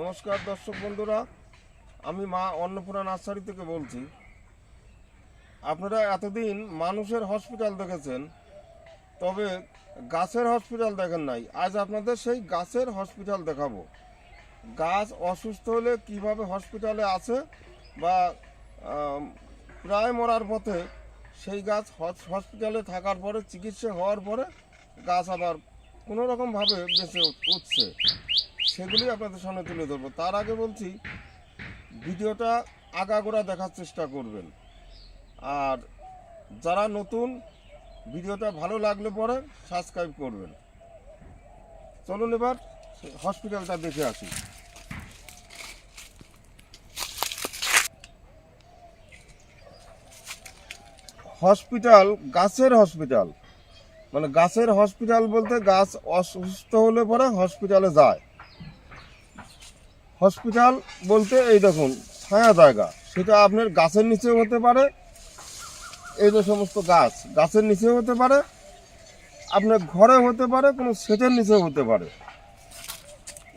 নমস্কার দর্শক বন্ধুরা, আমি মা অন্নপূর্ণা নার্সারি থেকে বলছি। আপনারা এতদিন মানুষের হসপিটাল দেখেছেন, তবে গাছের হসপিটাল দেখেন নাই। আজ আপনাদের সেই গাছের হসপিটাল দেখাবো। গাছ অসুস্থ হলে কিভাবে হসপিটালে আছে বা প্রায় মরার পথে সেই গাছ হসপিটালে থাকার পরে চিকিৎসা হওয়ার পরে গাছ আবার কোনো রকমভাবে বেঁচে উঠছে, সেগুলি আপনাদের সামনে তুলে ধরবো। তার আগে বলছি, ভিডিওটা আগাগোড়া দেখার চেষ্টা করবেন, আর যারা নতুন, ভিডিওটা ভালো লাগলে পরে সাবস্ক্রাইব করবেন। চলুন এবার হসপিটালটা দেখে আসি। হসপিটাল, গাছের হসপিটাল, মানে গাছের হসপিটাল বলতে গাছ অসুস্থ হলে পরে হসপিটালে যায়। হসপিটাল বলতে এই দেখুন ছায়া জায়গা, সেটা আপনার গাছের নিচেও হতে পারে, এই যে সমস্ত গাছ গাছের নিচেও হতে পারে, আপনার ঘরে হতে পারে, কোনো সেটের নিচেও হতে পারে।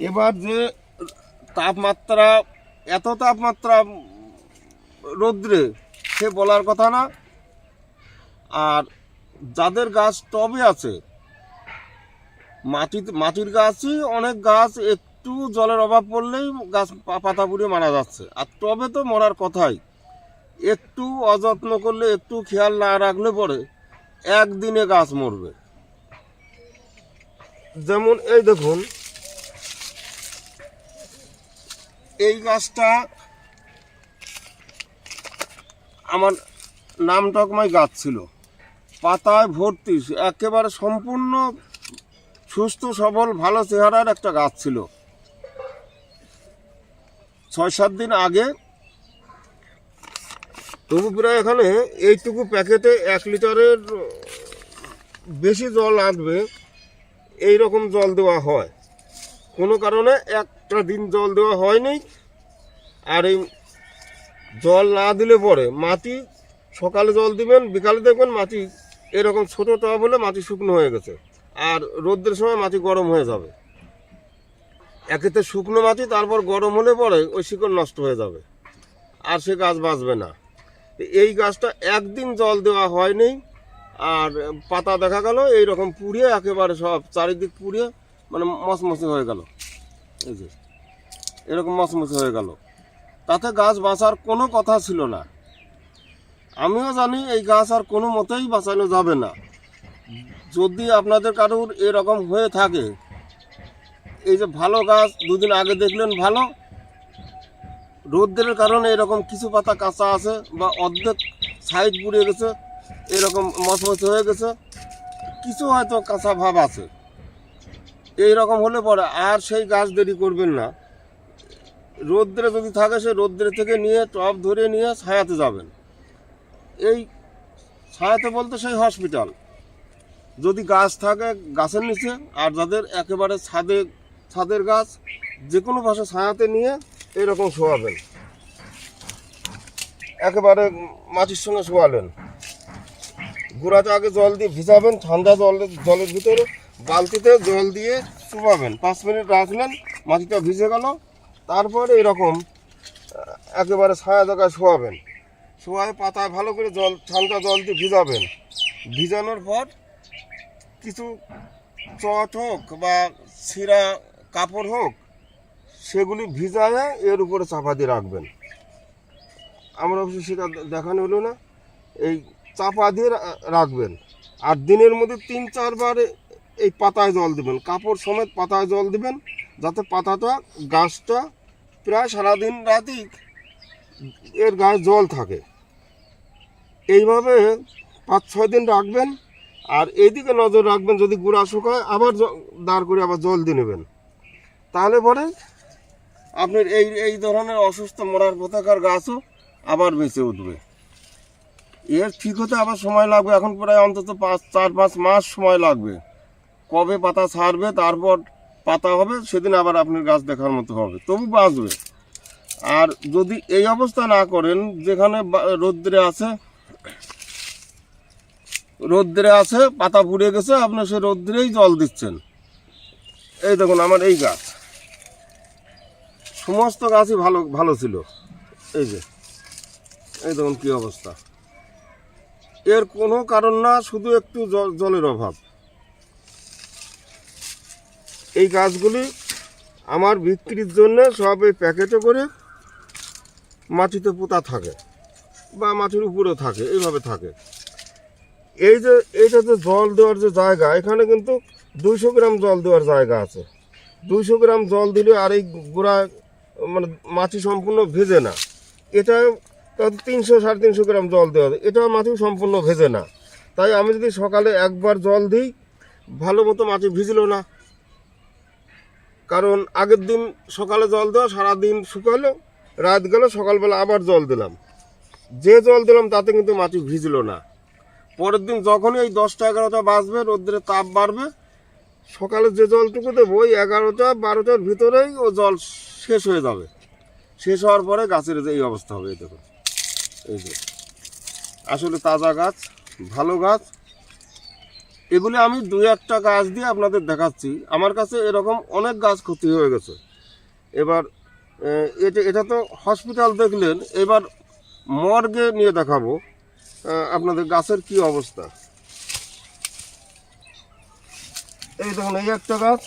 এবার যে তাপমাত্রা, এত তাপমাত্রা রৌদ্রে সে বলার কথা না। আর যাদের গাছ টবে আছে, মাটির গাছই অনেক গাছ একটু জলের অভাব পড়লেই গাছ পাতা পুড়ে মারা যাচ্ছে, আর টবে তো মরার কথাই। একটু অযত্ন করলে, একটু খেয়াল না রাখলে পরে একদিনে গাছ মরবে। যেমন এই দেখুন, এই গাছটা আমার নামটকমাই গাছ ছিল, পাতায় ভর্তি, একেবারে সম্পূর্ণ সুস্থ সবল ভালো চেহারার একটা গাছ ছিল। 6-7 দিন আগে তবু প্রায় এখানে এইটুকু প্যাকেটে 1 লিটারের বেশি জল আনবে, এই রকম জল দেওয়া হয়। কোনো কারণে একটা দিন জল দেওয়া হয়নি। আর এই জল না দিলে পরে মাটি, সকালে জল দিবেন, বিকালে দেখবেন মাটি এরকম ছোটো টব হলে মাটি শুকনো হয়ে গেছে, আর রোদ্রের সময় মাটি গরম হয়ে যাবে। একেতে শুকনো মাটি, তারপর গরম হলে পরে ওই শিকড় নষ্ট হয়ে যাবে, আর সে গাছ বাঁচবে না। এই গাছটা একদিন জল দেওয়া হয়নি, আর পাতা দেখা গেল এইরকম পুড়িয়ে একেবারে সব চারিদিক পুড়িয়ে মানে মচমচে হয়ে গেল। এই যে এরকম মচমচে হয়ে গেল, তাতে গাছ বাঁচার কোনো কথা ছিল না। আমিও জানি এই গাছ আর কোনো মতেই বাঁচানো যাবে না। যদি আপনাদের কারোর এরকম হয়ে থাকে, এই যে ভালো গাছ 2 দিন আগে দেখলেন ভালো, রোদ্রের কারণে এরকম কিছু পাতা কাঁচা আছে বা অর্ধেক সাইড পুড়ে গেছে, এরকম মচমচে হয়ে গেছে, কিছু হয়তো কাঁচা ভাব আছে, এই রকম হলে পরে আর সেই গাছ দেরি করবেন না। রোদ্রে যদি থাকে, সে রোদ্রে থেকে নিয়ে টব ধরে নিয়ে ছায়াতে যাবেন। এই ছায়াতে বলতে সেই হসপিটাল। যদি গাছ থাকে গাছের নিচে, আর যাদের একেবারে ছাদের গাছ, যে কোনো পাশে ছায়াতে নিয়ে এরকম শোয়াবেন, একেবারে মাটির সঙ্গে শোয়ালেন। গোড়াটা আগে জল দিয়ে ভিজাবেন, ঠান্ডা জলের ভিতরে বালতিতে জল দিয়ে চুবাবেন, 5 মিনিট রাখলেন, মাটিটা ভিজে গেল। তারপরে এরকম একেবারে ছায়া জায়গায় শোয়াবেন, শোয়ায় পাতায় ভালো করে ঠান্ডা জল দিয়ে ভিজাবেন। ভিজানোর পর কিছু চট হোক বা ছিঁড়া কাপড় হোক, সেগুলি ভিজায় এর উপরে চাপা দিয়ে রাখবেন। আমরা অবশ্যই সেটা দেখানো হলো না, এই চাপা দিয়ে রাখবেন। আর দিনের মধ্যে 3-4 বার এই পাতায় জল দিবেন, কাপড় সমেত পাতায় জল দিবেন, যাতে পাতাটা, গাছটা প্রায় সারাদিন রাতই এর গায়ে জল থাকে। এইভাবে 5-6 দিন রাখবেন। আর এইদিকে নজর রাখবেন, যদি গুঁড়া শুকায় আবার দাঁড় করে আবার জল দিয়ে নেবেন। তাহলে পরে আপনার এই ধরনের অসুস্থ মরার পথাকার গাছও আবার বেঁচে উঠবে। এর ঠিক হতে আবার সময় লাগবে, এখন প্রায় অন্তত 4-5 মাস সময় লাগবে। কবে পাতা ছাড়বে, তারপর পাতা হবে, সেদিন আবার আপনার গাছ দেখার মতো হবে, তবু বাঁচবে। আর যদি এই অবস্থা না করেন, যেখানে রোদ্রে আছে পাতা পুড়ে গেছে, আপনি সে রোদ্রেই জল দিচ্ছেন। এই দেখুন আমার এই গাছ, সমস্ত গাছই ভালো ভালো ছিল। এই যে এই দেখুন কী অবস্থা। এর কোনো কারণ না, শুধু একটু জলের অভাব। এই গাছগুলি আমার বিক্রির জন্য সব এই প্যাকেটে করে মাটিতে পোতা থাকে বা মাটির উপরেও থাকে, এইভাবে থাকে। এই যে এইটা যে জল দেওয়ার যে জায়গা, এখানে কিন্তু 200 গ্রাম জল দেওয়ার জায়গা আছে। 200 গ্রাম জল দিলে আর এই গোড়া মানে মাটি সম্পূর্ণ ভেজে না। এটা 300-350 গ্রাম জল দেওয়া যায়, এটা মাটি সম্পূর্ণ ভেজে না। তাই আমি যদি সকালে একবার জল দিই, ভালো মতো মাটি ভিজলো না। কারণ আগের দিন সকালে জল দেওয়া, সারাদিন শুকালো, রাত গেল, সকালবেলা আবার জল দিলাম, যে জল দিলাম তাতে কিন্তু মাটি ভিজলো না। পরের দিন যখনই এই 10টা-11টা বাজবে, রোদ্রের তাপ বাড়বে, সকালে যে জলটুকু দেবো ওই 11টা-12টার ভিতরেই ও জল শেষ হয়ে যাবে। শেষ হওয়ার পরে গাছের যে এই অবস্থা হবে, এই দেখুন। এই যে আসলে তাজা গাছ, ভালো গাছ। এগুলি আমি 2-1টা গাছ দিয়ে আপনাদের দেখাচ্ছি। আমার কাছে এরকম অনেক গাছ ক্ষতি হয়ে গেছে। এবার এটা তো হসপিটাল দেখলেন, এবার মর্গে নিয়ে দেখাবো আপনাদের গাছের কি অবস্থা। এই দেখুন, এই একটা গাছ,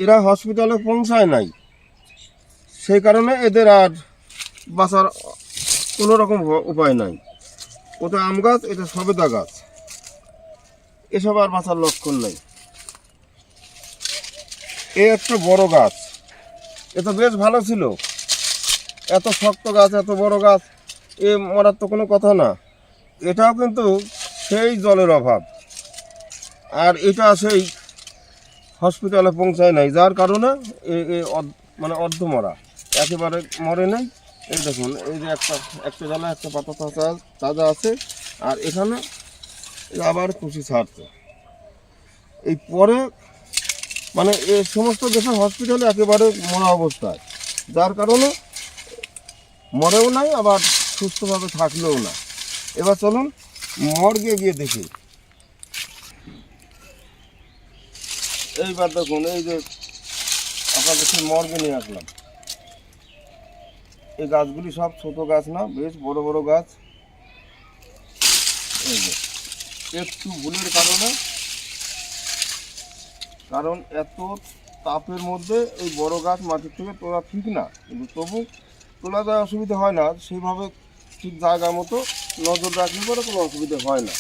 এরা হসপিটালে পৌঁছায় নাই, সেই কারণে এদের আর বাঁচার কোনো রকম উপায় নাই। ওটা আম গাছ, এটা সবেদা গাছ, এসব আর বাঁচার লক্ষণ নেই। এই একটা বড় গাছ, এ তো বেশ ভালো ছিল, এত শক্ত গাছ, এত বড় গাছ, এ মরার তো কোনো কথা না। এটাও কিন্তু সেই জলের অভাব, আর এটা সেই হসপিটালে পৌঁছায় নাই, যার কারণে মানে অর্ধ মরা, একেবারে মরে নাই। এই দেখুন, এই যে একটা ডালে একটা পাতা তাজা আছে, আর এখানে আবার কুচি ছাড়ছে। এই পরে মানে এই সমস্ত দেশে হসপিটালে একেবারে মরা অবস্থায়, যার কারণে মরেও নাই, আবার সুস্থভাবে থাকলেও না। এবার চলুন মর্গে গিয়ে দেখি। এইবার দেখুন, এই যে আপনাদের সেই মর্গে নিয়ে আসলাম। এই গাছগুলি সব ছোট গাছ না, বেশ বড় বড় গাছ। এই যে একটু ভুলের কারণ এত তাপের মধ্যে এই বড় গাছ মাটির থেকে তোলা ঠিক না, কিন্তু তবু তোলা যায়, অসুবিধা হয় না। সেইভাবে ঠিক জায়গা মতো নজর রাখলে পরে কোনো অসুবিধা হয় না।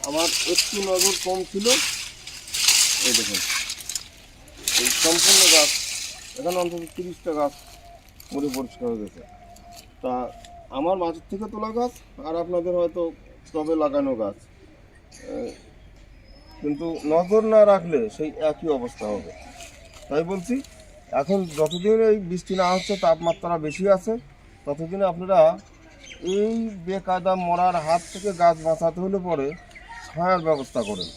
আমার একটু নজর কম ছিল। এই দেখুন, এই সম্পূর্ণ গাছ, এখানে অন্তত 30টা গাছ মরে পরিষ্কার হয়ে গেছে। তা আমার মাটির থেকে তোলা গাছ, আর আপনাদের হয়তো টবে লাগানো গাছ, কিন্তু নজর না রাখলে সেই একই অবস্থা হবে। তাই বলছি, এখন যতদিন এই বৃষ্টি না হচ্ছে, তাপমাত্রা বেশি আছে, ততদিনে আপনারা এই বেকায়দা মরার হাত থেকে গাছ বাঁচাতে হলে পরে ছায়ার ব্যবস্থা করেন।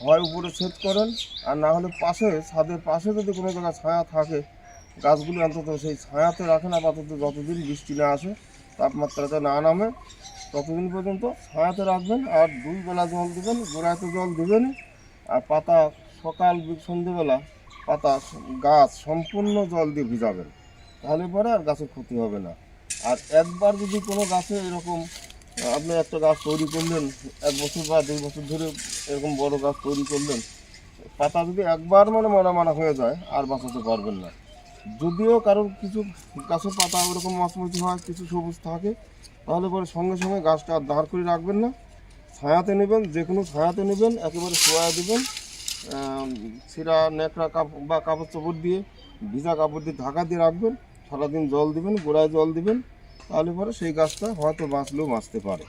হয় উপরে সেচ করেন, আর না হলে পাশে, ছাদের পাশে যদি কোনো জায়গায় ছায়া থাকে, গাছগুলি অন্তত সেই ছায়াতে রাখেন আপাতত, যতদিন বৃষ্টি না আসে, তাপমাত্রাটা না নামে, ততদিন পর্যন্ত ছায়াতে রাখবেন। আর 2 বেলা জল দেবেন, গোড়ায় তো জল দেবেন, আর পাতা সকাল সন্ধেবেলা পাতা গাছ সম্পূর্ণ জল দিয়ে ভিজাবেন, তাহলে পরে আর গাছের ক্ষতি হবে না। আর একবার যদি কোনো গাছে এরকম আপনি একটা গাছ তৈরি করলেন, 1 বছর বা 2 বছর ধরে এরকম বড় গাছ তৈরি করলেন, পাতা যদি একবার মানে মরা হয়ে যায়, আর বাঁচাতে পারবেন না। যদিও কারোর কিছু গাছের পাতা ওরকম মচমচি হয়, কিছু সবুজ থাকে, তাহলে পরে সঙ্গে সঙ্গে গাছটা আর দাঁড় করে রাখবেন না, ছায়াতে নেবেন, যে কোনো ছায়াতে নেবেন, একেবারে শোয়া দেবেন, ছিঁড়া ন্যাকড়া কাপড় বা কাপড় চোপড় দিয়ে, ভিজা কাপড় দিয়ে ঢাকা দিয়ে রাখবেন, সারাদিন জল দিবেন, গোড়ায় জল দিবেন, তাহলে পরে সেই গাছটা হয়তো বাঁচলেও বাঁচতে পারে।